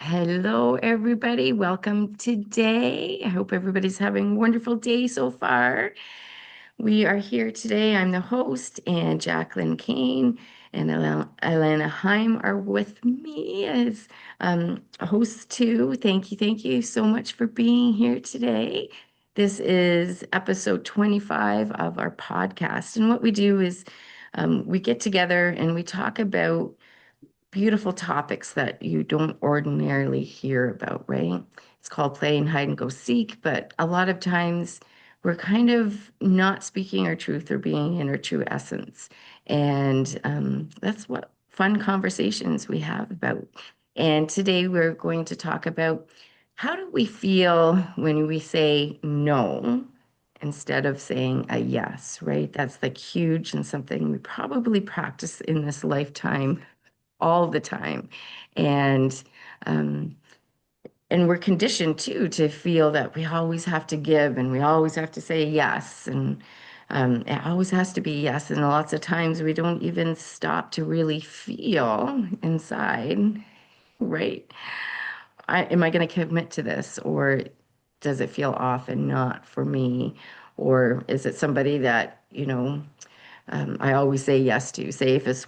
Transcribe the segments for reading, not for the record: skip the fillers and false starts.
Hello, everybody. Welcome today. I hope everybody's having a wonderful day so far. We are here today. I'm the host, and Jacqueline Kane and Alana Heim are with me as hosts too. Thank you so much for being here today. This is episode 25 of our podcast. And what we do is we get together and we talk about beautiful topics that you don't ordinarily hear about, right? It's called playing hide and go seek, but a lot of times we're kind of not speaking our truth or being in our true essence. And that's what fun conversations we have about. And today we're going to talk about how do we feel when we say no instead of saying a yes, right? That's like huge and something we probably practice in this lifetime all the time. And um, and we're conditioned too to feel that we always have to give and we always have to say yes. And it always has to be yes. And lots of times we don't even stop to really feel inside, right? Am I going to commit to this? Or does it feel off and not for me? Or is it somebody that, I always say yes to, say if it's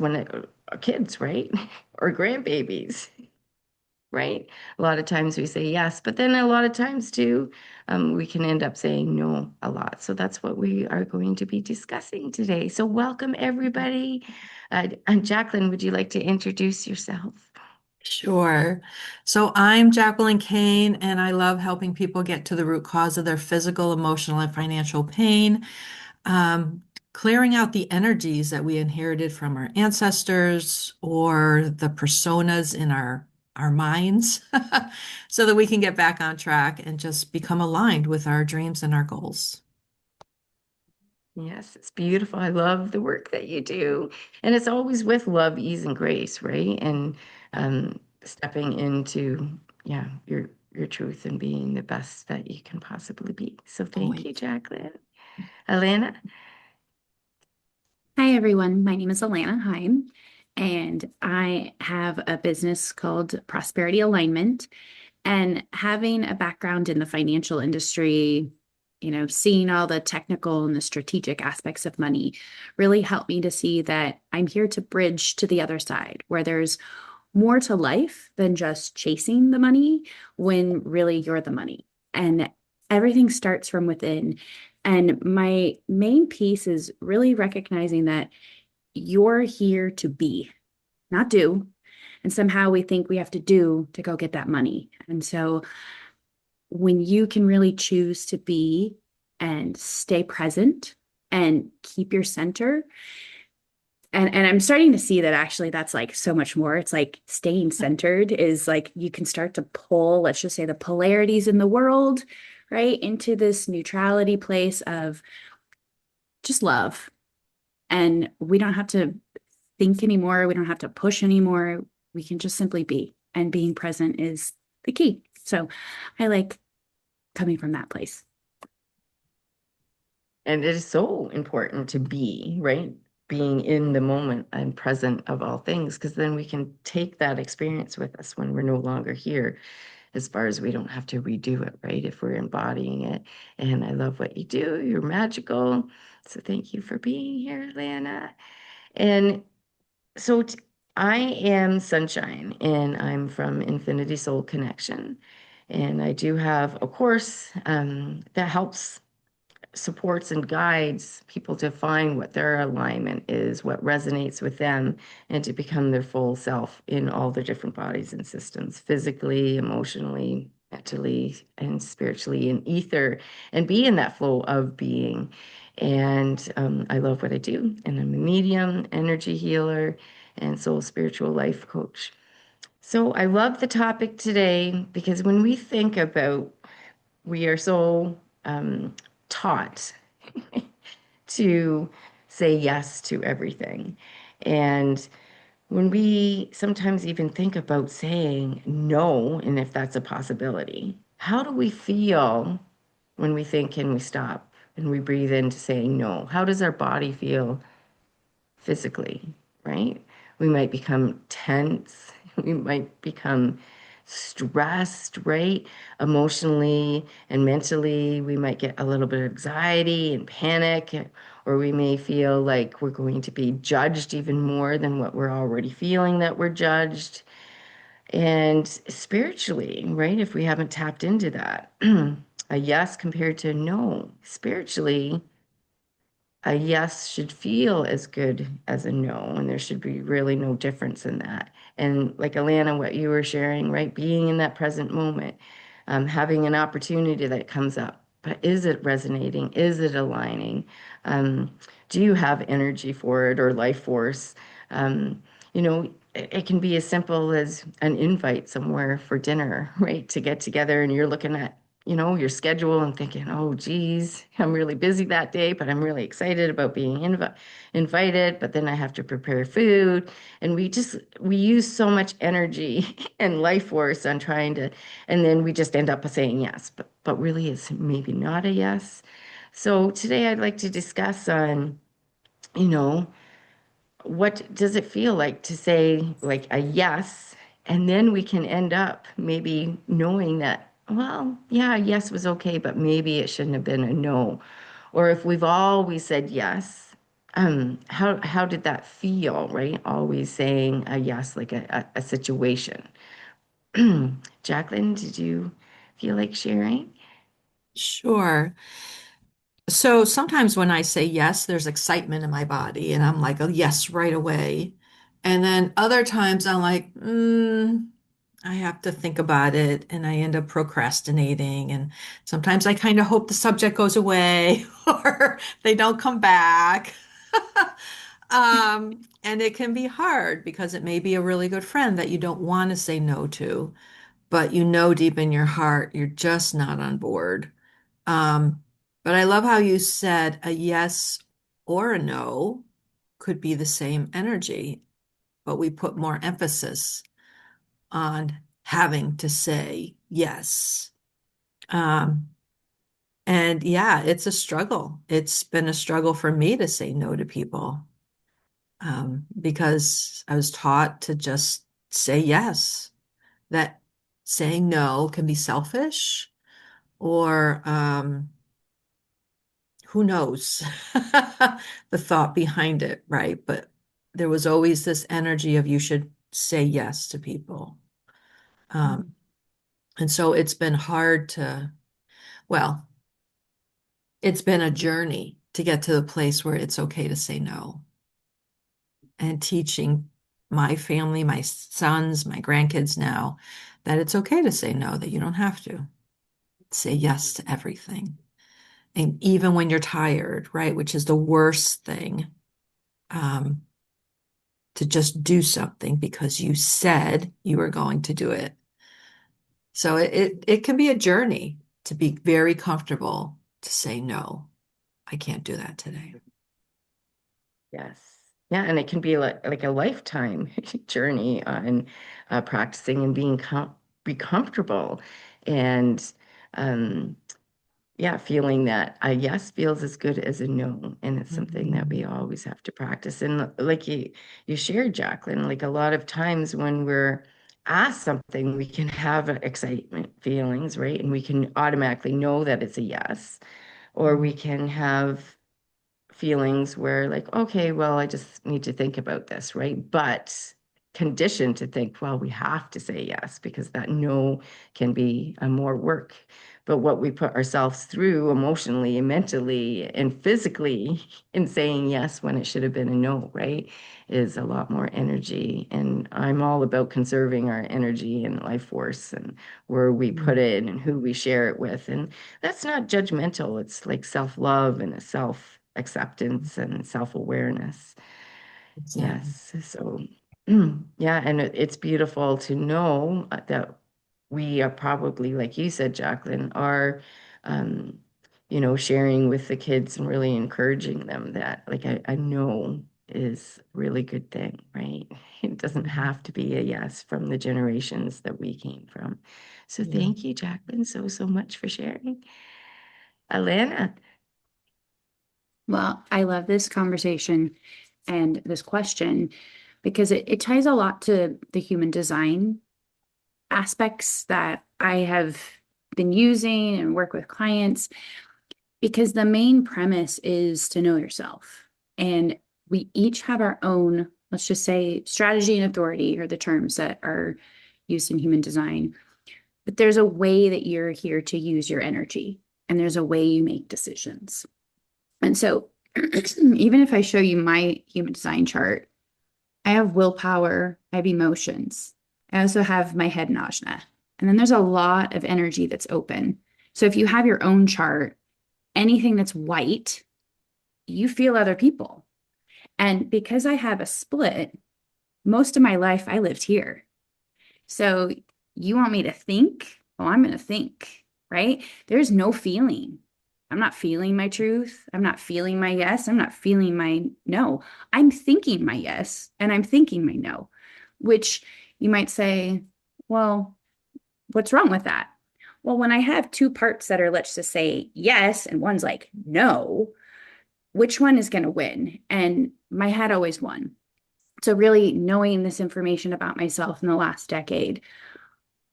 kids, right? Or grandbabies, right? A lot of times we say yes, but then a lot of times too, we can end up saying no a lot. So that's what we are going to be discussing today. So welcome everybody. And Jacqueline, would you like to introduce yourself? Sure. So I'm Jacqueline Kane, and I love helping people get to the root cause of their physical, emotional, and financial pain, um, clearing out the energies that we inherited from our ancestors or the personas in our minds, so that we can get back on track and just become aligned with our dreams and our goals. Yes, it's beautiful. I love the work that you do. And it's always with love, ease, and grace, right? And stepping into, yeah, your truth and being the best that you can possibly be. So thank you, Always. Jacqueline. Alana? Hi, everyone. My name is Alana Heim, and I have a business called Prosperity Alignment. And having a background in the financial industry, seeing all the technical and the strategic aspects of money really helped me to see that I'm here to bridge to the other side where there's more to life than just chasing the money when really you're the money. And everything starts from within. And my main piece is really recognizing that you're here to be, not do. And somehow we think we have to do to go get that money. And so when you can really choose to be and stay present and keep your center, and I'm starting to see that actually that's like so much more. It's like staying centered is like you can start to pull, let's just say, the polarities in the world, right, into this neutrality place of just love. And we don't have to think anymore. We don't have to push anymore. We can just simply be. And being present is the key. So I like coming from that place. And it is so important to be, right? Being in the moment and present of all things, because then we can take that experience with us when we're no longer here, as far as we don't have to redo it, right? If we're embodying it. And I love what you do. You're magical. So thank you for being here, Lana. And so I am Sunshine, and I'm from Infinity Soul Connection. And I do have a course that helps supports and guides people to find what their alignment is, what resonates with them, and to become their full self in all their different bodies and systems, physically, emotionally, mentally, and spiritually, and ether, and be in that flow of being. And I love what I do, and I'm a medium, energy healer, and soul spiritual life coach. So I love the topic today because when we think about we are so taught to say yes to everything. And when we sometimes even think about saying no, and if that's a possibility, how do we feel when we think, can we stop? And we breathe into saying no. How does our body feel physically, right? We might become tense. We might become stressed, right? Emotionally and mentally, we might get a little bit of anxiety and panic, or we may feel like we're going to be judged even more than what we're already feeling that we're judged. And spiritually, right? If we haven't tapped into that, a yes compared to a no, spiritually, a yes should feel as good as a no, and there should be really no difference in that. And like Alana, what you were sharing, right? Being in that present moment, having an opportunity that comes up, but is it resonating? Is it aligning? Um, do you have energy for it or life force? Um, it can be as simple as an invite somewhere for dinner, right? To get together, and you're looking at your schedule and thinking, oh, geez, I'm really busy that day, but I'm really excited about being invited. But then I have to prepare food. And we use so much energy and life force on trying to, and then we just end up saying yes, but really it's maybe not a yes. So today I'd like to discuss on, you know, what does it feel like to say like a yes, and then we can end up maybe knowing that, well, yeah, a yes was okay, but maybe it shouldn't have been a no. Or if we've always said yes, how did that feel, right? Always saying a yes, like a situation. Jacqueline, did you feel like sharing? Sure. So sometimes when I say yes, there's excitement in my body, and I'm like, oh, yes, right away. And then other times I'm like, I have to think about it, and I end up procrastinating. And sometimes I kind of hope the subject goes away or they don't come back. And it can be hard because it may be a really good friend that you don't want to say no to, but you know deep in your heart you're just not on board. Um, but I love how you said a yes or a no could be the same energy, but we put more emphasis on having to say yes. Um, and yeah, it's a struggle. It's been a struggle for me to say no to people, because I was taught to just say yes, that saying no can be selfish or who knows the thought behind it, right? But there was always this energy of you should say yes to people. Um, and so it's been hard to, well, it's been a journey to get to the place where it's okay to say no and teaching my family, my sons, my grandkids now that it's okay to say no, that you don't have to say yes to everything. And even when you're tired, right, which is the worst thing, um, to just do something because you said you were going to do it. So it can be a journey to be very comfortable to say no, I can't do that today. Yes. Yeah, and it can be like a lifetime journey on practicing and be comfortable and um, yeah, feeling that a yes feels as good as a no, and it's something that we always have to practice. And like you shared, Jacqueline, like a lot of times when we're asked something, we can have excitement feelings, right? And we can automatically know that it's a yes, or we can have feelings where like, okay, well, I just need to think about this, right? But conditioned to think, well, we have to say yes because that no can be a more work. But what we put ourselves through emotionally and mentally and physically in saying yes when it should have been a no, right, is a lot more energy. And I'm all about conserving our energy and life force and where we put it and who we share it with. And that's not judgmental. It's like self-love and a self-acceptance and self-awareness. Exactly. Yes. So, yeah, and it's beautiful to know that we are probably, like you said, Jacqueline, are, um, sharing with the kids and really encouraging them that, like, I know is a really good thing, right? It doesn't have to be a yes from the generations that we came from. So Yeah. thank you, Jacqueline, so much for sharing. Alana. Well, I love this conversation and this question because it ties a lot to the human design aspects that I have been using and work with clients, because the main premise is to know yourself. And we each have our own, let's just say, strategy and authority are the terms that are used in human design. But there's a way that you're here to use your energy, and there's a way you make decisions. And so, even if I show you my human design chart, I have willpower, I have emotions. I also have my head and ajna. And then there's a lot of energy that's open. So if you have your own chart, anything that's white, you feel other people. And because I have a split, most of my life I lived here. So you want me to think? Oh, I'm going to think, right? There's no feeling. I'm not feeling my truth. I'm not feeling my yes. I'm not feeling my no. I'm thinking my yes and I'm thinking my no, which you might say, well, what's wrong with that? Well, when I have two parts that are, let's just say, yes, and one's like, no, which one is going to win? And my head always won. So, really knowing this information about myself in the last decade,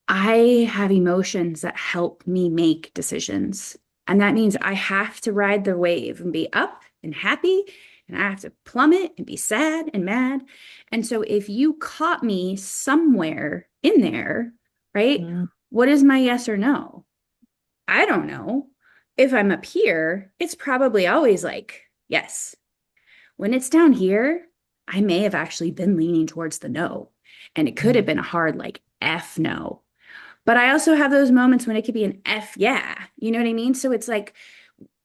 I have emotions that help me make decisions. And that means I have to ride the wave and be up and happy, and I have to plummet and be sad and mad. And so, if you caught me somewhere in there, right? Mm. What is my yes or no? I don't know. If I'm up here, it's probably always like, yes. When it's down here, I may have actually been leaning towards the no. And it could have been a hard, like, F no. But I also have those moments when it could be an F yeah. You know what I mean? So it's like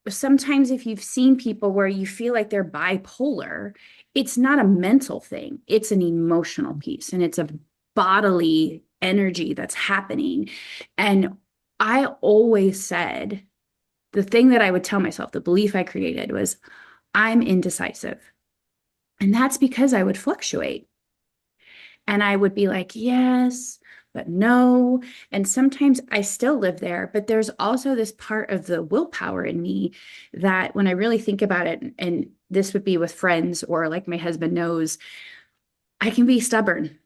sometimes if you've seen people where you feel like they're bipolar, it's not a mental thing, it's an emotional piece and it's a bodily energy that's happening. And I always said the thing that I would tell myself, the belief I created was, I'm indecisive. And that's because I would fluctuate. And I would be like, yes, but no. And sometimes I still live there, but there's also this part of the willpower in me that when I really think about it, and this would be with friends or like my husband knows, I can be stubborn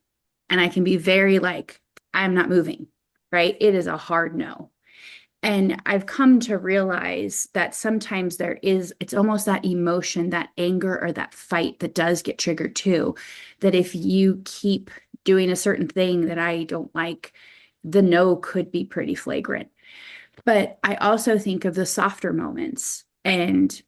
and I can be very like, I'm not moving, right? It is a hard no. And I've come to realize that sometimes it's almost that emotion, that anger or that fight that does get triggered too. That if you keep doing a certain thing that I don't like, the no could be pretty flagrant. But I also think of the softer moments. And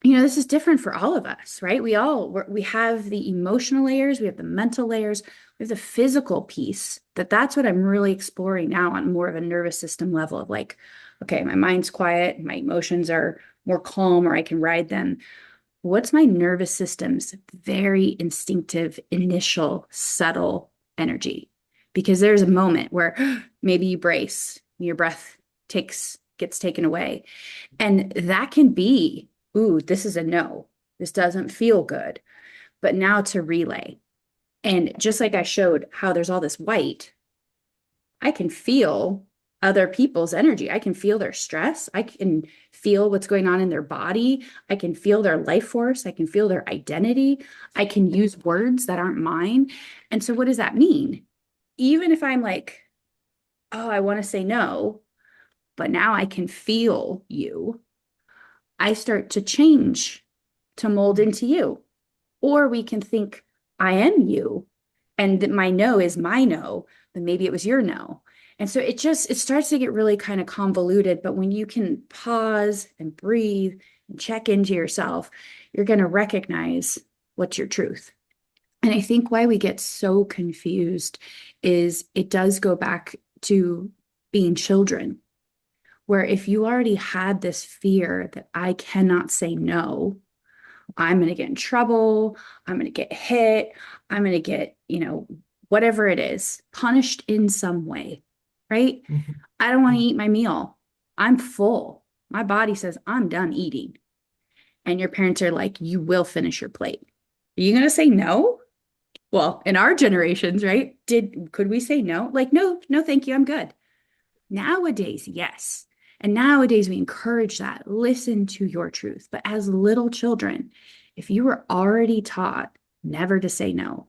this is different for all of us, right? We have the emotional layers, we have the mental layers, we have the physical piece. That's what I'm really exploring now on more of a nervous system level of like, okay, my mind's quiet, my emotions are more calm, or I can ride them. What's my nervous system's very instinctive, initial, subtle energy? Because there's a moment where maybe you brace, your breath gets taken away. And that can be, ooh, this is a no. This doesn't feel good. But now to relay. And just like I showed how there's all this white, I can feel other people's energy. I can feel their stress. I can feel what's going on in their body. I can feel their life force. I can feel their identity. I can use words that aren't mine. And so, what does that mean? Even if I'm like, oh, I want to say no, but now I can feel you, I start to change to mold into you. Or we can think, I am you, and that my no is my no, but maybe it was your no. And so it starts to get really kind of convoluted. But when you can pause and breathe and check into yourself, you're going to recognize what's your truth. And I think why we get so confused is it does go back to being children, where if you already had this fear that I cannot say no, I'm going to get in trouble, I'm going to get hit, I'm going to get, whatever it is, punished in some way, right? Mhm. I don't want to eat my meal. I'm full. My body says I'm done eating. And your parents are like, you will finish your plate. Are you going to say no? Well, in our generations, right? Could we say no? Like, no, no, thank you. I'm good. Nowadays, yes. And nowadays, we encourage that. Listen to your truth. But as little children, if you were already taught never to say no,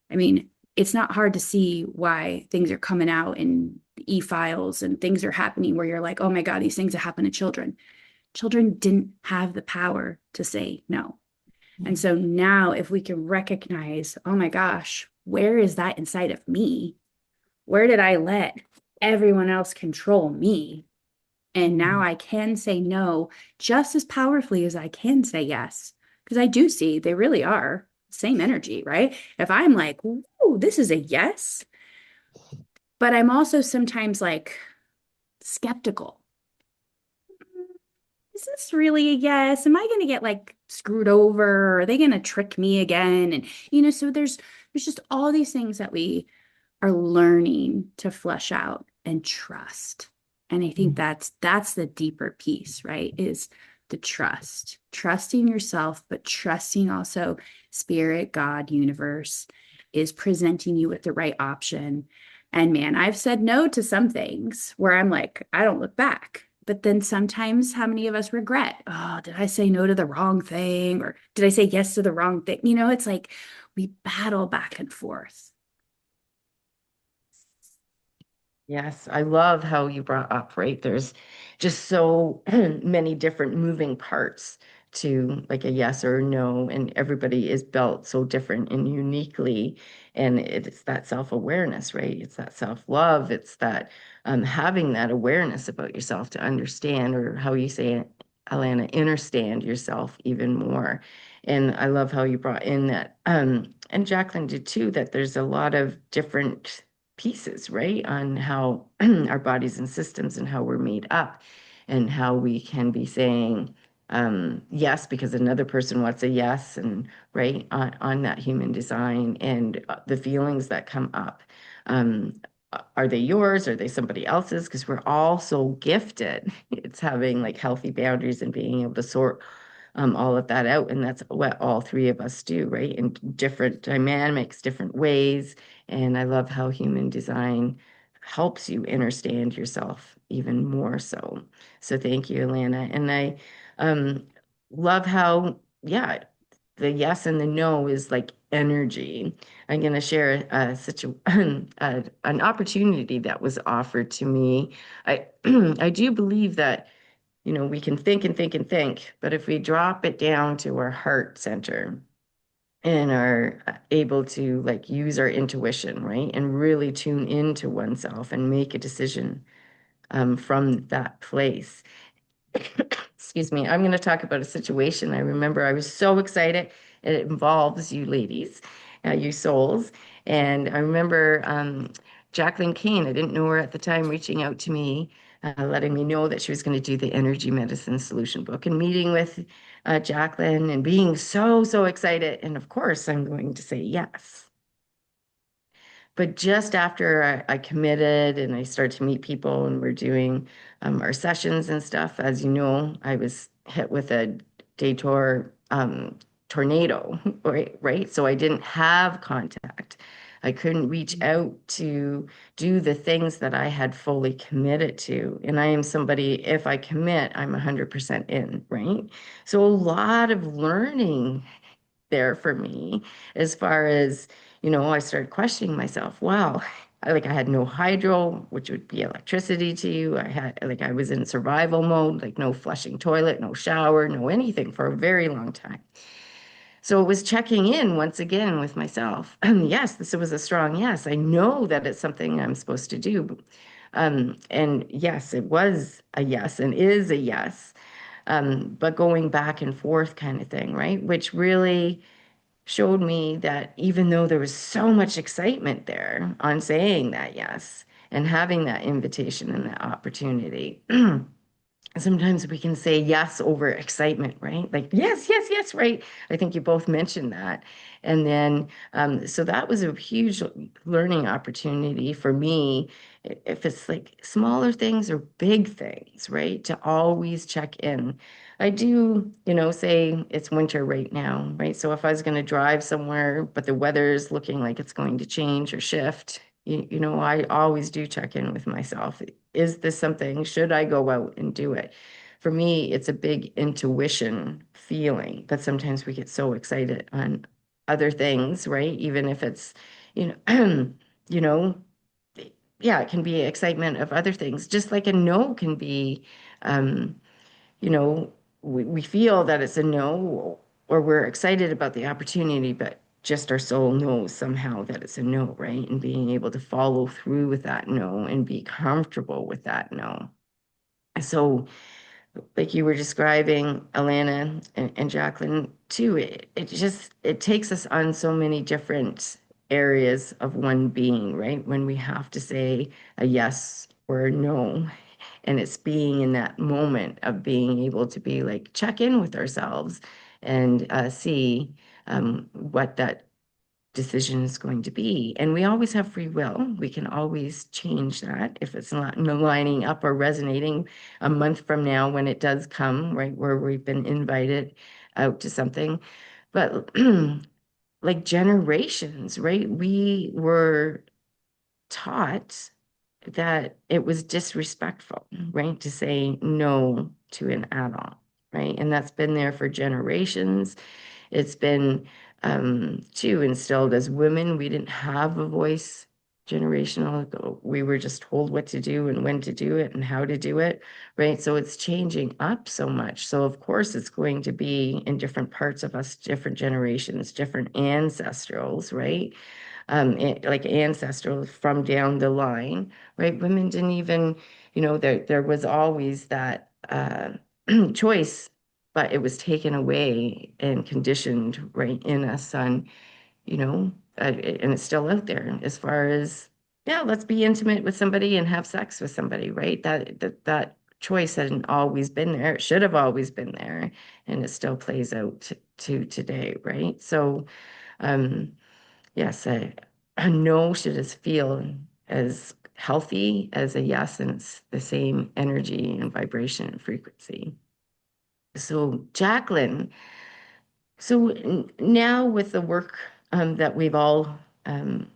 I mean, it's not hard to see why things are coming out in e-files and things are happening where you're like, oh my God, these things that happen to children. Children didn't have the power to say no. And so now, if we can recognize, oh my gosh, where is that inside of me? Where did I let everyone else control me? And now I can say no just as powerfully as I can say yes. Because I do see they really are same energy, right? If I'm like, "Ooh, this is a yes," but I'm also sometimes like skeptical. Is this really a yes? Am I going to get like screwed over? Are they going to trick me again? And so there's just all these things that we are learning to flesh out and trust. And I think that's the deeper piece, right? Is the trust, trusting yourself, but trusting also spirit, God, universe is presenting you with the right option. And man, I've said no to some things where I'm like, I don't look back. But then sometimes how many of us regret, oh, did I say no to the wrong thing? Or did I say yes to the wrong thing? It's like we battle back and forth. Yes, I love how you brought up, right? There's just so many different moving parts to like a yes or a no, and everybody is built so different and uniquely. And it's that self-awareness, right? It's that self-love. It's that having that awareness about yourself to understand, or how you say it, Alana, understand yourself even more. And I love how you brought in that, and Jacqueline did too, that there's a lot of different pieces, right, on how our bodies and systems and how we're made up, and how we can be saying yes because another person wants a yes, and right on that human design, and the feelings that come up. Um, are they yours? Are they somebody else's? Because we're all so gifted. It's having like healthy boundaries and being able to sort all of that out. And that's what all three of us do, right? In different dynamics, different ways. And I love how human design helps you understand yourself even more so. So thank you, Alana. And I um, love how, yeah, the yes and the no is like energy. I'm going to share an opportunity that was offered to me. I I do believe that we can think and think and think, but if we drop it down to our heart center and are able to like use our intuition, right, and really tune into oneself and make a decision from that place. Excuse me, I'm going to talk about a situation. I remember I was so excited. It involves you ladies, you souls. And I remember Jacqueline Kane, I didn't know her at the time, reaching out to me, letting me know that she was going to do the energy medicine solution book, and meeting with Jacqueline and being so, so excited. And of course, I'm going to say yes. But just after I committed and I started to meet people and we're doing our sessions and stuff, as you know, I was hit with a Dator tornado, right? Right. So I didn't have contact. I couldn't reach out to do the things that I had fully committed to. And I am somebody, if I commit, I'm 100% in, right? So a lot of learning there for me as far as, I started questioning myself. Wow, I had no hydro, which would be electricity to you. I was in survival mode, like no flushing toilet, no shower, no anything for a very long time. So it was checking in once again with myself. Yes, this was a strong yes. I know that it's something I'm supposed to do. And yes, it was a yes and is a yes. But going back and forth kind of thing, right? Which really showed me that even though there was so much excitement there on saying that yes and having that invitation and that opportunity, sometimes we can say yes over excitement, right? Like, yes, yes, yes, right. I think you both mentioned that. And then, so that was a huge learning opportunity for me. If it's like smaller things or big things, right? To always check in. I do, say it's winter right now, right? So if I was going to drive somewhere, but the weather's looking like it's going to change or shift, I always do check in with myself. Is this something? Should I go out and do it? For me, it's a big intuition feeling, but sometimes we get so excited on other things, right? Even if it's, you know, you know, yeah, it can be excitement of other things, just like a no can be, um, you know, we feel that it's a no, or we're excited about the opportunity, but just our soul knows somehow that it's a no, right? And being able to follow through with that no and be comfortable with that no. So, like you were describing, Alana and Jacqueline too, it just it takes us on so many different areas of one being, right? When we have to say a yes or a no, and it's being in that moment of being able to be like check in with ourselves and see what that decision is going to be. And we always have free will. We can always change that if it's not lining up or resonating a month from now when it does come, right, where we've been invited out to something. But like generations, right? We were taught that it was disrespectful, right, to say no to an adult, right? And that's been there for generations. It's been too instilled as women. We didn't have a voice generational ago. We were just told what to do and when to do it and how to do it, right? So it's changing up so much. So of course it's going to be in different parts of us, different generations, different ancestrals, right? Like ancestral from down the line, right? Women didn't even, there was always that choice, but it was taken away and conditioned right in us on, and it's still out there as far as, yeah, let's be intimate with somebody and have sex with somebody, right? That choice hadn't always been there. It should have always been there, and it still plays out to today, right? So, um, yes, a no should just feel as healthy as a yes, and it's the same energy and vibration and frequency. So, Jacqueline, so now with the work that we've all um,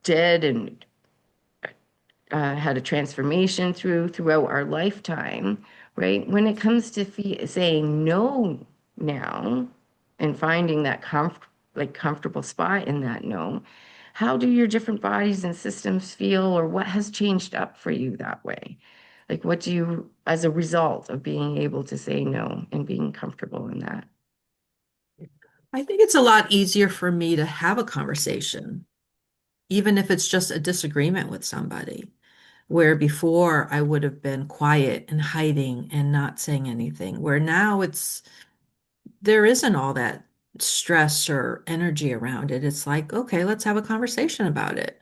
did and had a transformation throughout our lifetime, right? When it comes to saying no now and finding that comfortable spot in that no, how do your different bodies and systems feel, or what has changed up for you that way? Like, what do you, as a result of being able to say no and being comfortable in that? I think it's a lot easier for me to have a conversation, even if it's just a disagreement with somebody, where before I would have been quiet and hiding and not saying anything, where now there isn't all that stress or energy around it. It's like, okay, let's have a conversation about it.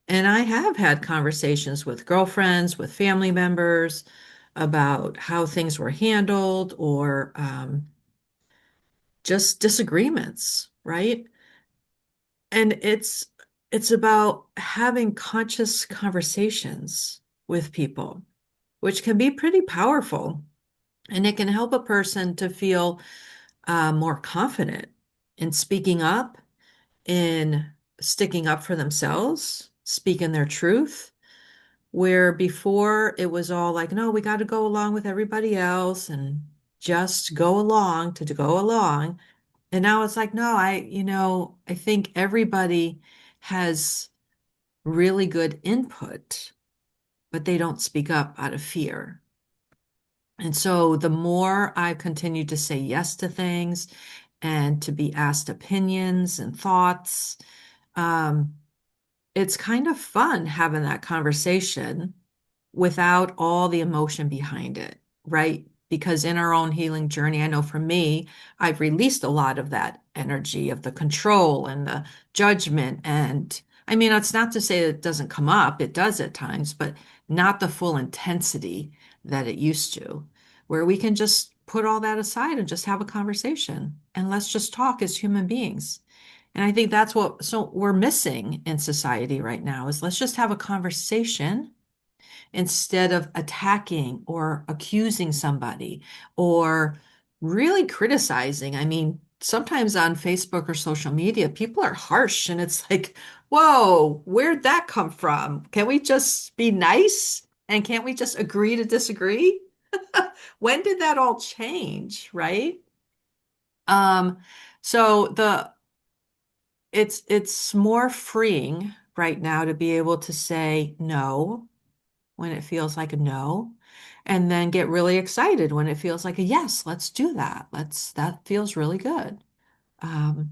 And I have had conversations with girlfriends, with family members about how things were handled or just disagreements, right? And it's about having conscious conversations with people, which can be pretty powerful. And it can help a person to feel more confident in speaking up, in sticking up for themselves, speaking their truth, where before it was all like, no, we got to go along with everybody else and just go along to go along. And now it's like, no, I think everybody has really good input, but they don't speak up out of fear. And so the more I've continued to say yes to things and to be asked opinions and thoughts, um, it's kind of fun having that conversation without all the emotion behind it, right? Because in our own healing journey, I know for me, I've released a lot of that energy of the control and the judgment. And I mean, it's not to say that it doesn't come up, it does at times, but not the full intensity that it used to, where we can just put all that aside and just have a conversation and let's just talk as human beings. And I think that's what so we're missing in society right now is let's just have a conversation instead of attacking or accusing somebody or really criticizing. I mean, sometimes on Facebook or social media, people are harsh and it's like, whoa, where'd that come from? Can we just be nice? And can't we just agree to disagree? When did that all change, right? Um, so it's more freeing right now to be able to say no when it feels like a no, and then get really excited when it feels like a yes, let's do that. That feels really good. Um,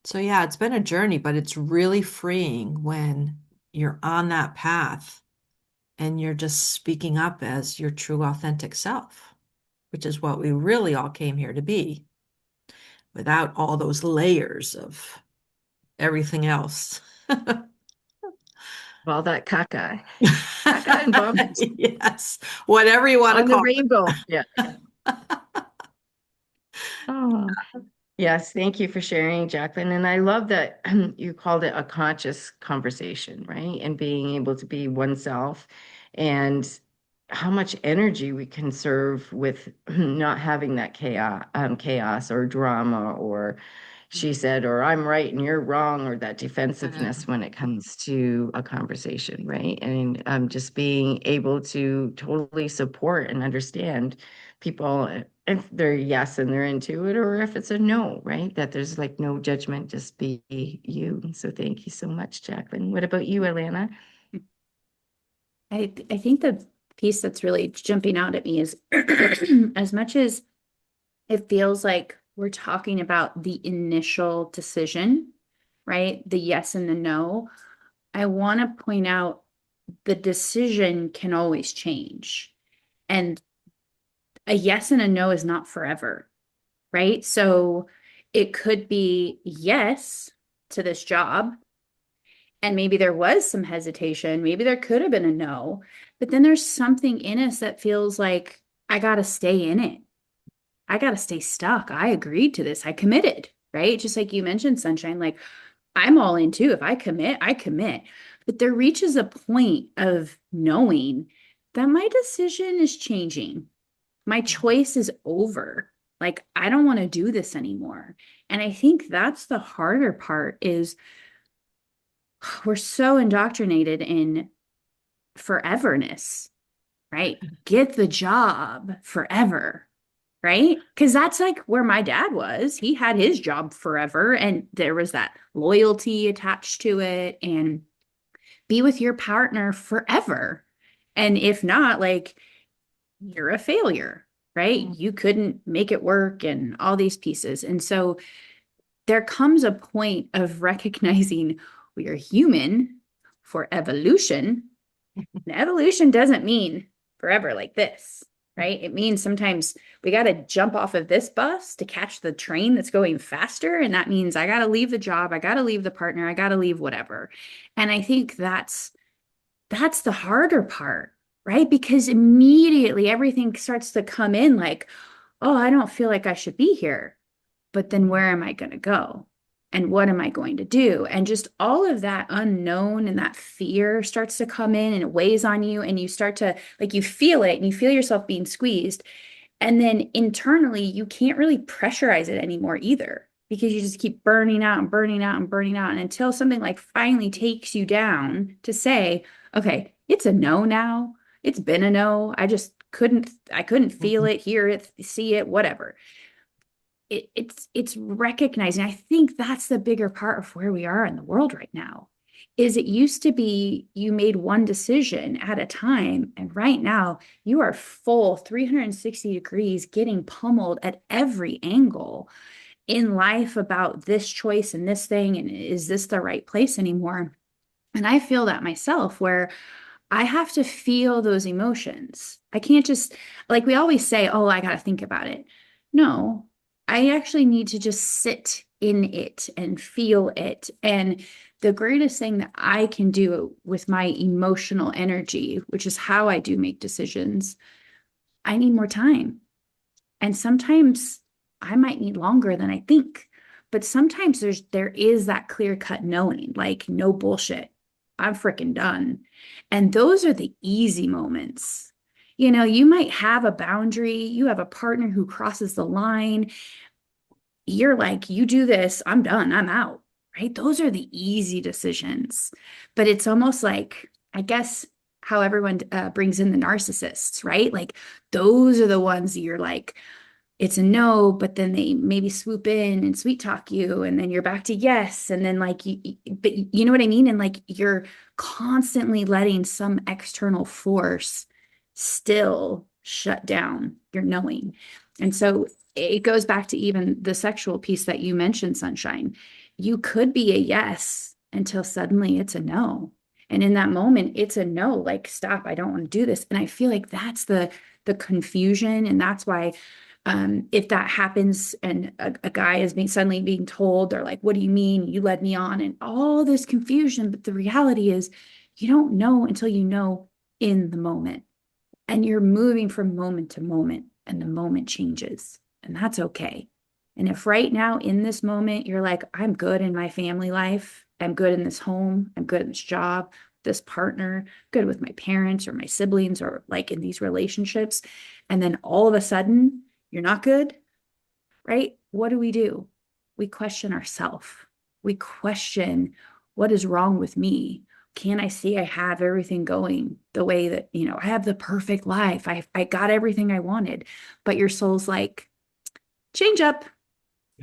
so yeah, it's been a journey, but it's really freeing when you're on that path and you're just speaking up as your true authentic self, which is what we really all came here to be, without all those layers of everything else. All that caca and vomit Yes, whatever you want to on the call rainbow. Yeah. it. Oh, yes. Thank you for sharing, Jacqueline. And I love that you called it a conscious conversation, right? And being able to be oneself and how much energy we can serve with not having that chaos or drama or she said, or I'm right and you're wrong, or that defensiveness when it comes to a conversation, right? And just being able to totally support and understand people if they're yes and they're into it, or if it's a no, right? That there's like no judgment, just be you. So thank you so much, Jacqueline. What about you, Alana? I think the piece that's really jumping out at me is as much as it feels like we're talking about the initial decision, right? The yes and the no. I want to point out the decision can always change. And a yes and a no is not forever, right? So it could be yes to this job. And maybe there was some hesitation. Maybe there could have been a no. But then there's something in us that feels like, I got to stay in it. I got to stay stuck. I agreed to this. I committed, right? Just like you mentioned, Sunshine, like I'm all in too. If I commit, I commit. But there reaches a point of knowing that my decision is changing. My choice is over. Like I don't want to do this anymore. And I think that's the harder part is we're so indoctrinated in foreverness, right? Get the job forever, right? Because that's like where my dad was. He had his job forever, and there was that loyalty attached to it, and be with your partner forever. And if not, like you're a failure, right? You couldn't make it work, and all these pieces. And so there comes a point of recognizing we are human for evolution. And evolution doesn't mean forever like this, right? It means sometimes we got to jump off of this bus to catch the train that's going faster. And that means I got to leave the job. I got to leave the partner. I got to leave whatever. And I think that's the harder part, right? Because immediately everything starts to come in like, oh, I don't feel like I should be here. But then where am I going to go? And what am I going to do? And just all of that unknown and that fear starts to come in and it weighs on you. And you start to, like, you feel it and you feel yourself being squeezed. And then internally, you can't really pressurize it anymore either because you just keep burning out and burning out and burning out. And until something like finally takes you down to say, okay, it's a no now. It's been a no. I couldn't feel it, hear it, see it, whatever. It's recognizing. I think that's the bigger part of where we are in the world right now. Is it used to be you made one decision at a time, and right now you are full 360 degrees getting pummeled at every angle in life about this choice and this thing, and is this the right place anymore? And I feel that myself where I have to feel those emotions. I can't just, like we always say, oh, I got to think about it. No, I actually need to just sit in it and feel it. And the greatest thing that I can do with my emotional energy, which is how I do make decisions, I need more time. And sometimes I might need longer than I think. But sometimes there is that clear cut knowing, like no bullshit. I'm freaking done. And those are the easy moments. You know, you might have a boundary, you have a partner who crosses the line. You're like, you do this, I'm done, I'm out, right? Those are the easy decisions. But it's almost like, I guess, how everyone brings in the narcissists, right? Like, those are the ones that you're like, it's a no, but then they maybe swoop in and sweet talk you, and then you're back to yes. And then like but you know what I mean? And like you're constantly letting some external force still shut down your knowing. And so it goes back to even the sexual piece that you mentioned, Sunshine. You could be a yes until suddenly it's a no. And in that moment, it's a no, like, stop, I don't want to do this. And I feel like that's the confusion. And that's why if that happens and a guy is being suddenly being told, they're like, what do you mean you led me on? And all this confusion. But the reality is you don't know until you know in the moment. And you're moving from moment to moment, and the moment changes. And that's okay. And if right now in this moment, you're like, I'm good in my family life, I'm good in this home, I'm good in this job, this partner, good with my parents or my siblings, or like in these relationships. And then all of a sudden, you're not good, right? What do? We question ourselves. We question, what is wrong with me? Can I see I have everything going the way that, I have the perfect life. I got everything I wanted. But your soul's like, change up.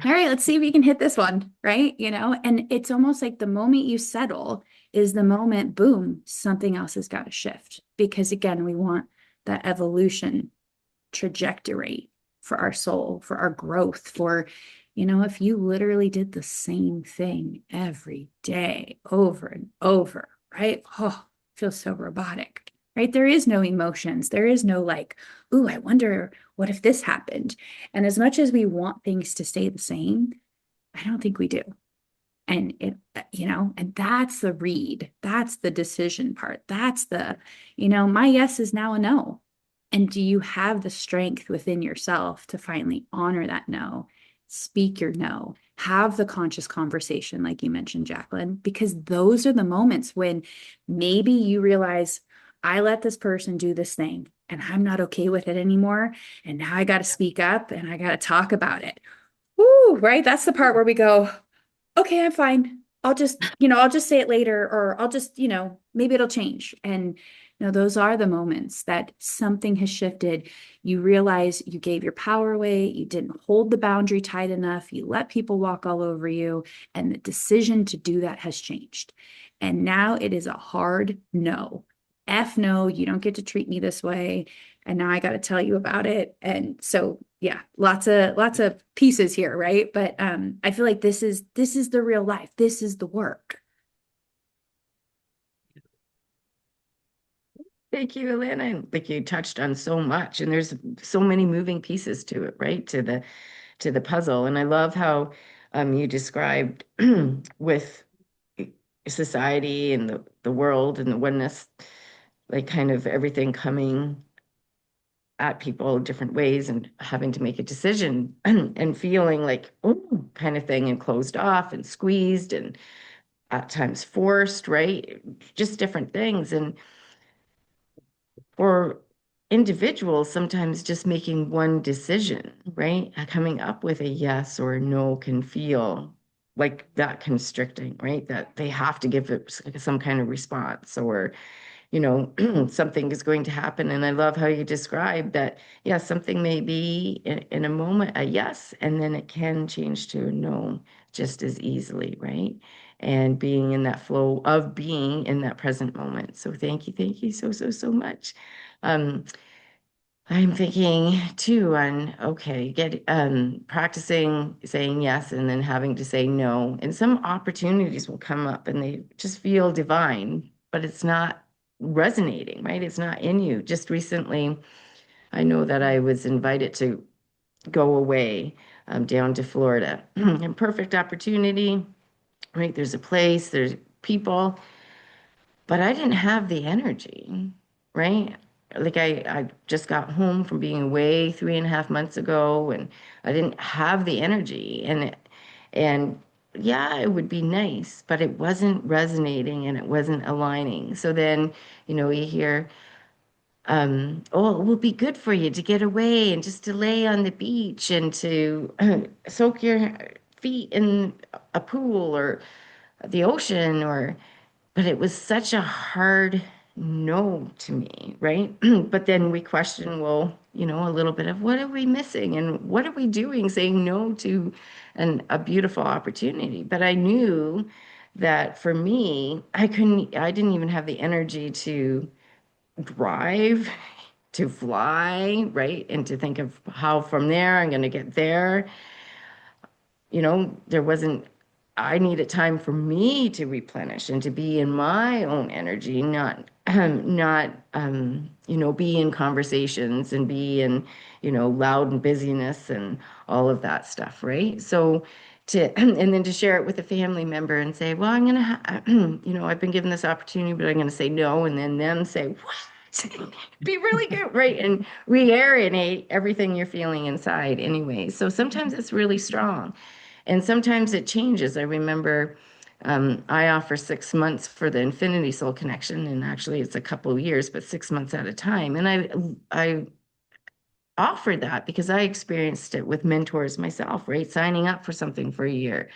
All right, let's see if you can hit this one, right? And it's almost like the moment you settle is the moment, boom, something else has got to shift. Because again, we want that evolution trajectory for our soul, for our growth, for, if you literally did the same thing every day over and over, right? Oh, feels so robotic, right? There is no emotions. There is no like, ooh, I wonder what if this happened. And as much as we want things to stay the same, I don't think we do. And and that's the read. That's the decision part. That's my yes is now a no. And do you have the strength within yourself to finally honor that no, speak your no, have the conscious conversation, like you mentioned, Jacqueline, because those are the moments when maybe you realize, I let this person do this thing and I'm not okay with it anymore. And now I got to speak up and I got to talk about it. Woo, right? That's the part where we go, okay, I'm fine. I'll just say it later, or I'll just, maybe it'll change. And those are the moments that something has shifted. You realize you gave your power away, you didn't hold the boundary tight enough, you let people walk all over you, and the decision to do that has changed. And now it is a hard no. F no, you don't get to treat me this way. And now I got to tell you about it. And so yeah, lots of pieces here, right? But I feel like this is the real life. This is the work. Thank you, Alana. And like you touched on so much, and there's so many moving pieces to it, right? To the puzzle. And I love how you described with society and the world and the oneness, like kind of everything coming at people different ways and having to make a decision and feeling like, oh, kind of thing, and closed off and squeezed and at times forced, right? Just different things. And for individuals, sometimes just making one decision, right? Coming up with a yes or a no can feel like that constricting, right? That they have to give it some kind of response, or something is going to happen. And I love how you describe that, yeah, something may be in a moment a yes, and then it can change to a no just as easily, right? And being in that flow of being in that present moment. So thank you so, so, so much. Um, I'm thinking too on, okay, get practicing saying yes and then having to say no. And some opportunities will come up and they just feel divine, but it's not resonating, right? It's not in you. Just recently, I know that I was invited to go away down to Florida. And perfect opportunity, right? There's a place, there's people, but I didn't have the energy, right? Like I just got home from being away 3.5 months ago, and I didn't have the energy. And yeah, it would be nice, but it wasn't resonating and it wasn't aligning. So then, you hear, oh, it will be good for you to get away and just to lay on the beach and to soak your feet in a pool or the ocean, but it was such a hard no to me, right? But then we question, well, a little bit of what are we missing and what are we doing saying no to a beautiful opportunity. But I knew that for me, I didn't even have the energy to drive, to fly, right? And to think of how from there I'm going to get there. There wasn't, I needed time for me to replenish and to be in my own energy, not be in conversations and be in, loud and busyness and all of that stuff, right? So and then to share it with a family member and say, well, I'm going to, I've been given this opportunity, but I'm going to say no. And then them say, what? Be really good, right? And re-aerate everything you're feeling inside anyway. So sometimes it's really strong. And sometimes it changes. I remember I offer 6 months for the Infinity Soul Connection, and actually it's a couple of years, but 6 months at a time. And I offered that because I experienced it with mentors myself, right? Signing up for something for a year.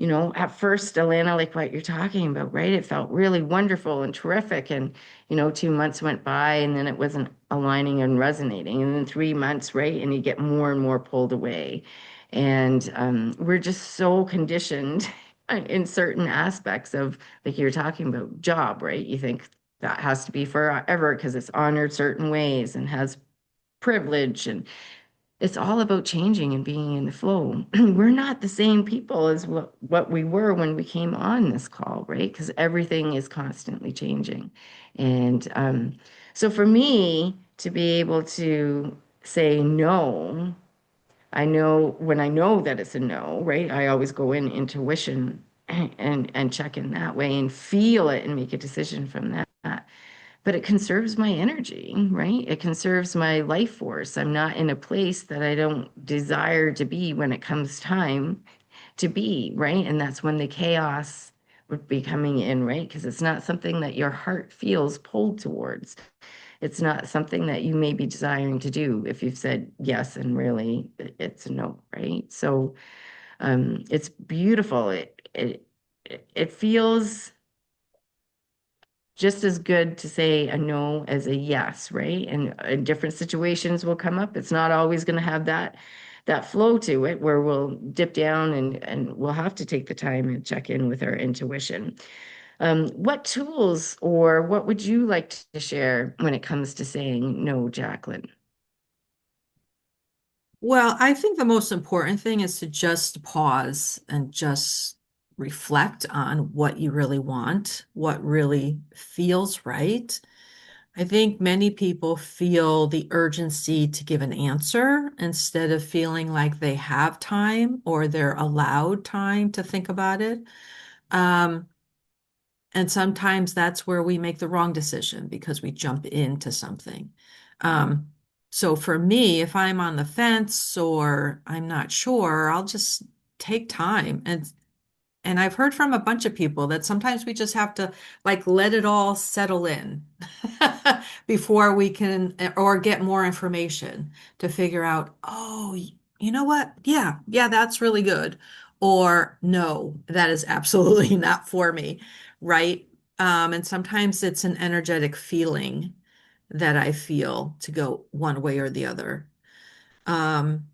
At first, Alana, like what you're talking about, right? It felt really wonderful and terrific. And, 2 months went by and then it wasn't aligning and resonating. And then 3 months, right? And you get more and more pulled away. And we're just so conditioned in certain aspects of, like you're talking about, job, right? You think that has to be forever because it's honored certain ways and has privilege, and it's all about changing and being in the flow. We're not the same people as what we were when we came on this call, right? Because everything is constantly changing. And so for me to be able to say no, I know when I know that it's a no, right? I always go in intuition and check in that way and feel it and make a decision from that. But it conserves my energy, right? It conserves my life force. I'm not in a place that I don't desire to be when it comes time to be, right? And that's when the chaos would be coming in, right? Because it's not something that your heart feels pulled towards. It's not something that you may be desiring to do if you've said yes and really it's a no, right? So it's beautiful. It feels just as good to say a no as a yes, right? And different situations will come up. It's not always going to have that flow to it where we'll dip down and we'll have to take the time and check in with our intuition. What tools or what would you like to share when it comes to saying no, Jacqueline? Well, I think the most important thing is to just pause and just reflect on what you really want, what really feels right. I think many people feel the urgency to give an answer instead of feeling like they have time or they're allowed time to think about it. Um, and sometimes that's where we make the wrong decision because we jump into something. Um, so for me, if I'm on the fence or I'm not sure, I'll just take time. And I've heard from a bunch of people that sometimes we just have to like let it all settle in before we can or get more information to figure out, oh, you know what? Yeah, yeah, that's really good. Or no, that is absolutely not for me, right? And sometimes it's an energetic feeling that I feel to go one way or the other. Um,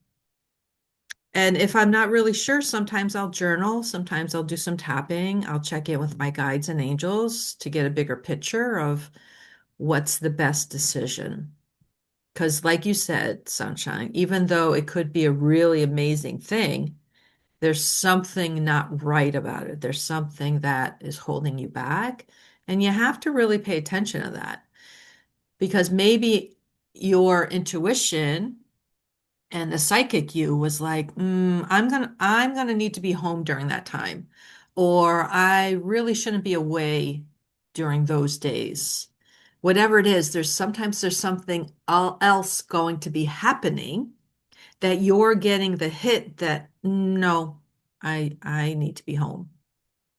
and if I'm not really sure, sometimes I'll journal, sometimes I'll do some tapping. I'll check in with my guides and angels to get a bigger picture of what's the best decision. Because, like you said, Sunshine, even though it could be a really amazing thing, there's something not right about it. There's something that is holding you back. And you have to really pay attention to that because maybe your intuition and the psychic you was like, I'm gonna need to be home during that time, or I really shouldn't be away during those days. Whatever it is, there's something else going to be happening that you're getting the hit that no, I need to be home.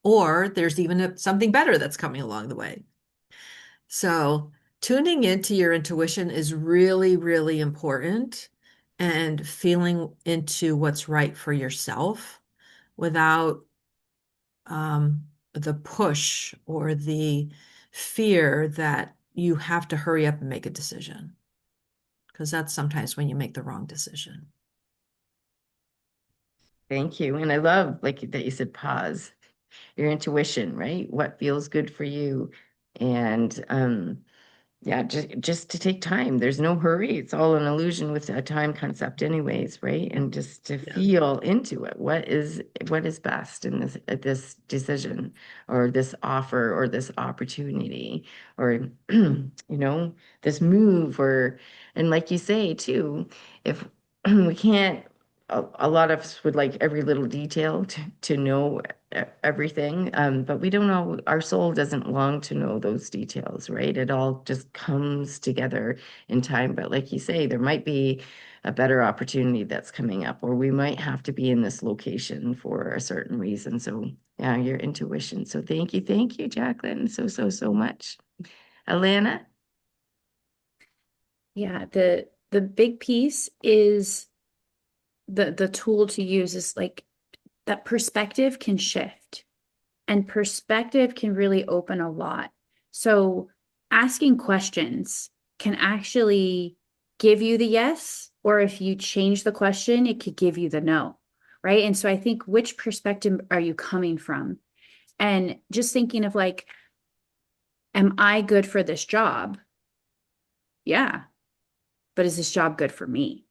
Or there's even something better that's coming along the way. So tuning into your intuition is really, really important and feeling into what's right for yourself without the push or the fear that you have to hurry up and make a decision. because that's sometimes when you make the wrong decision. Thank you. And I love like that you said pause. Your intuition, right? What feels good for you. And yeah, just to take time. There's no hurry. It's all an illusion with a time concept anyways, right? And just to Yeah. feel into it. What is best in this decision or this offer or this opportunity or this move or and like you say too, if we can't a lot of us would like every little detail to know everything. But we don't know, our soul doesn't long to know those details, right? It all just comes together in time. But like you say, there might be a better opportunity that's coming up, or we might have to be in this location for a certain reason. So yeah, your intuition. So thank you, Jacqueline, so much. Alana? Yeah, the big piece is the tool to use is like that perspective can shift, and perspective can really open a lot. So asking questions can actually give you the yes, or if you change the question, it could give you the no, right? And so I think, which perspective are you coming from? And just thinking of like, am I good for this job? Yeah. But is this job good for me?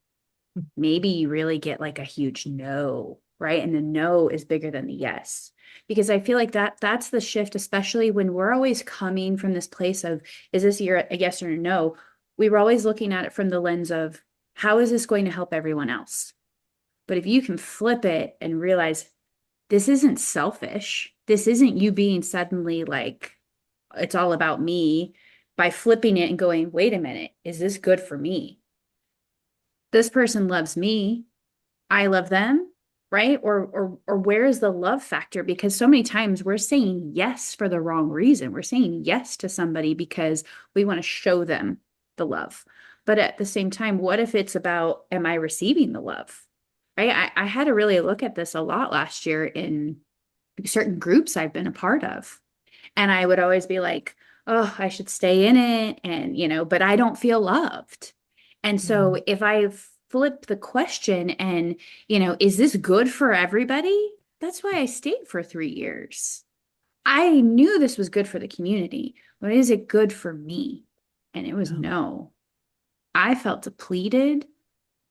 Maybe you really get like a huge no, right? And the no is bigger than the yes. Because I feel like that's the shift, especially when we're always coming from this place of, is this a yes or a no? We were always looking at it from the lens of, how is this going to help everyone else? But if you can flip it and realize this isn't selfish, this isn't you being suddenly like, it's all about me, by flipping it and going, wait a minute, is this good for me? This person loves me, I love them, right? Or where is the love factor? Because so many times we're saying yes for the wrong reason. We're saying yes to somebody because we want to show them the love. But at the same time, what if it's about, am I receiving the love? Right? I had to really look at this a lot last year in certain groups I've been a part of. And I would always be like, oh, I should stay in it. And, but I don't feel loved. And so Mm. if I flip the question and, is this good for everybody? That's why I stayed for 3 years. I knew this was good for the community, but is it good for me? And it was Yeah. no. I felt depleted.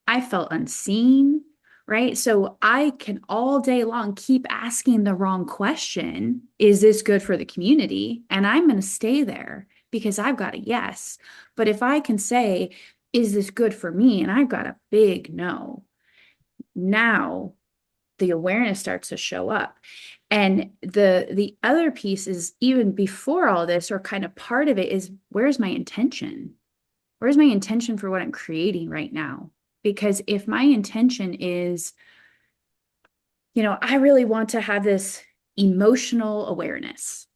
I felt unseen, right? So I can all day long keep asking the wrong question. Is this good for the community? And I'm going to stay there because I've got a yes. But if I can say, is this good for me? And I've got a big no. Now the awareness starts to show up. And the other piece is, even before all this, or kind of part of it, is, where's my intention? Where's my intention for what I'm creating right now? Because if my intention is, I really want to have this emotional awareness.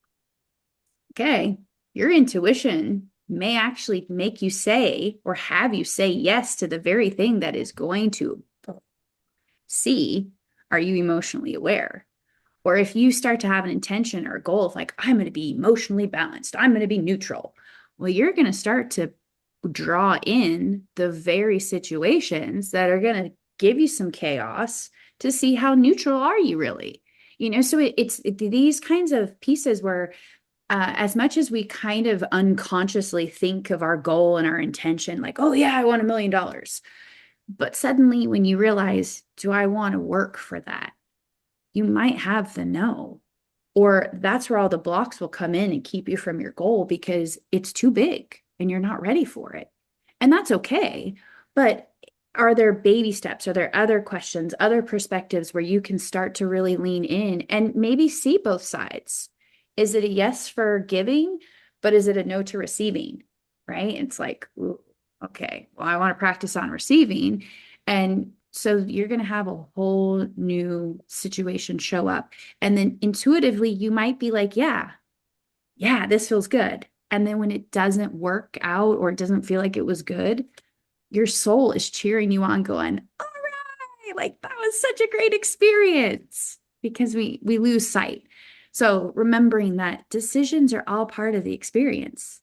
Okay, your intuition may actually make you say, or have you say yes to the very thing that is going to see, are you emotionally aware? Or if you start to have an intention or a goal of like, I'm going to be emotionally balanced, I'm going to be neutral. Well, you're going to start to draw in the very situations that are going to give you some chaos, to see how neutral are you really. So it's these kinds of pieces where, as much as we kind of unconsciously think of our goal and our intention, like, oh yeah, I want $1 million. But suddenly when you realize, do I want to work for that? You might have the no. Or that's where all the blocks will come in and keep you from your goal, because it's too big and you're not ready for it. And that's okay. But are there baby steps? Are there other questions, other perspectives where you can start to really lean in and maybe see both sides? Is it a yes for giving, but is it a no to receiving? Right? It's like, ooh, okay, well, I want to practice on receiving. And so you're going to have a whole new situation show up. And then intuitively, you might be like, yeah, this feels good. And then when it doesn't work out, or it doesn't feel like it was good, your soul is cheering you on, going, all right, like that was such a great experience, because we lose sight. So remembering that decisions are all part of the experience.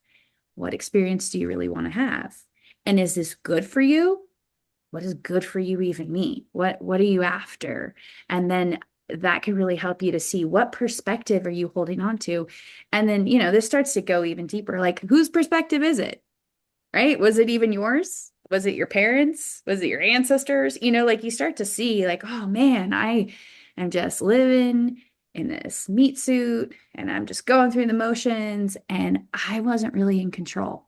What experience do you really want to have? And is this good for you? What does good for you even mean? What are you after? And then that can really help you to see what perspective are you holding on to. And then, this starts to go even deeper. Like, whose perspective is it? Right? Was it even yours? Was it your parents? Was it your ancestors? Like you start to see, like, oh man, I am just living in this meat suit and I'm just going through the motions and I wasn't really in control.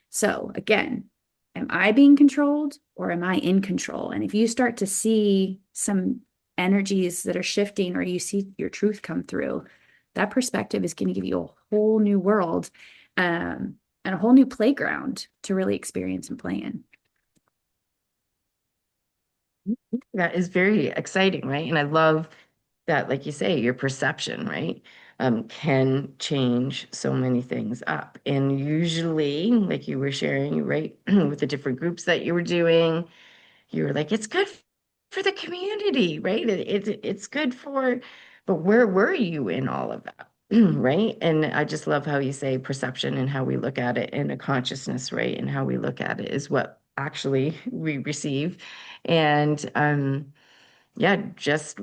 So again, am I being controlled or am I in control? And if you start to see some energies that are shifting or you see your truth come through, that perspective is going to give you a whole new world. And a whole new playground to really experience and play in. That is very exciting, right? And I love that, like you say, your perception, right, can change so many things up. And usually, like you were sharing, right, with the different groups that you were doing, you were like, it's good for the community, right? It's good for, but where were you in all of that? Right. And I just love how you say perception and how we look at it and a consciousness, right? And how we look at it is what actually we receive. And yeah, just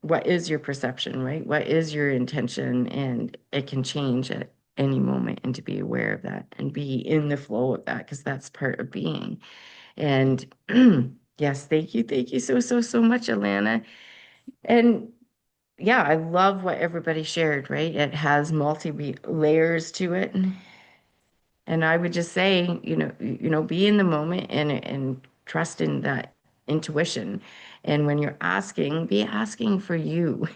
what is your perception, right? What is your intention? And it can change at any moment, and to be aware of that and be in the flow of that, because that's part of being. And yes, thank you. Thank you so, so, so much, Alana. And yeah, I love what everybody shared, right? It has multi layers to it. And I would just say, be in the moment and trust in that intuition. And when you're asking, be asking for you,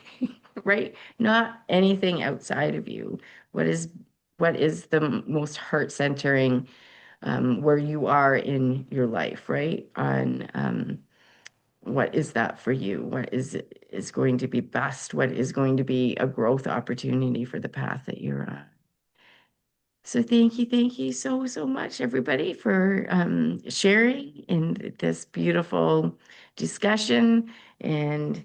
right? Not anything outside of you. What is what is the most heart centering where you are in your life, right? On what is that for you? What is going to be best? What is going to be a growth opportunity for the path that you're on? So thank you so, so much, everybody, for sharing in this beautiful discussion. And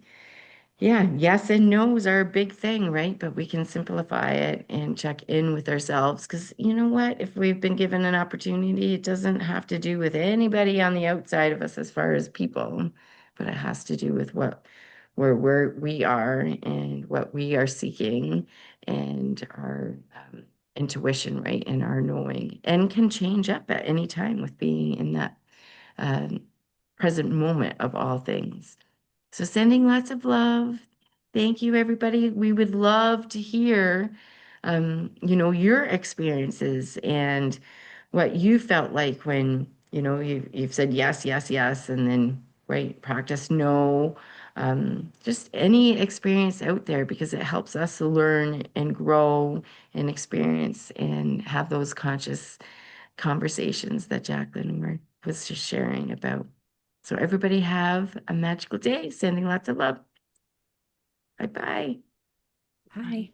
yeah, yes and no's are a big thing, right? But we can simplify it and check in with ourselves because you know what? If we've been given an opportunity, it doesn't have to do with anybody on the outside of us as far as people, but it has to do with where we are and what we are seeking and our intuition, right? And our knowing, and can change up at any time with being in that um, present moment of all things. So sending lots of love. Thank you, everybody. We would love to hear, your experiences and what you felt like when, you've said yes, yes, yes, and then, right, practice no. Just any experience out there because it helps us to learn and grow and experience and have those conscious conversations that was just sharing about. So everybody have a magical day. Sending lots of love. Bye bye. Bye.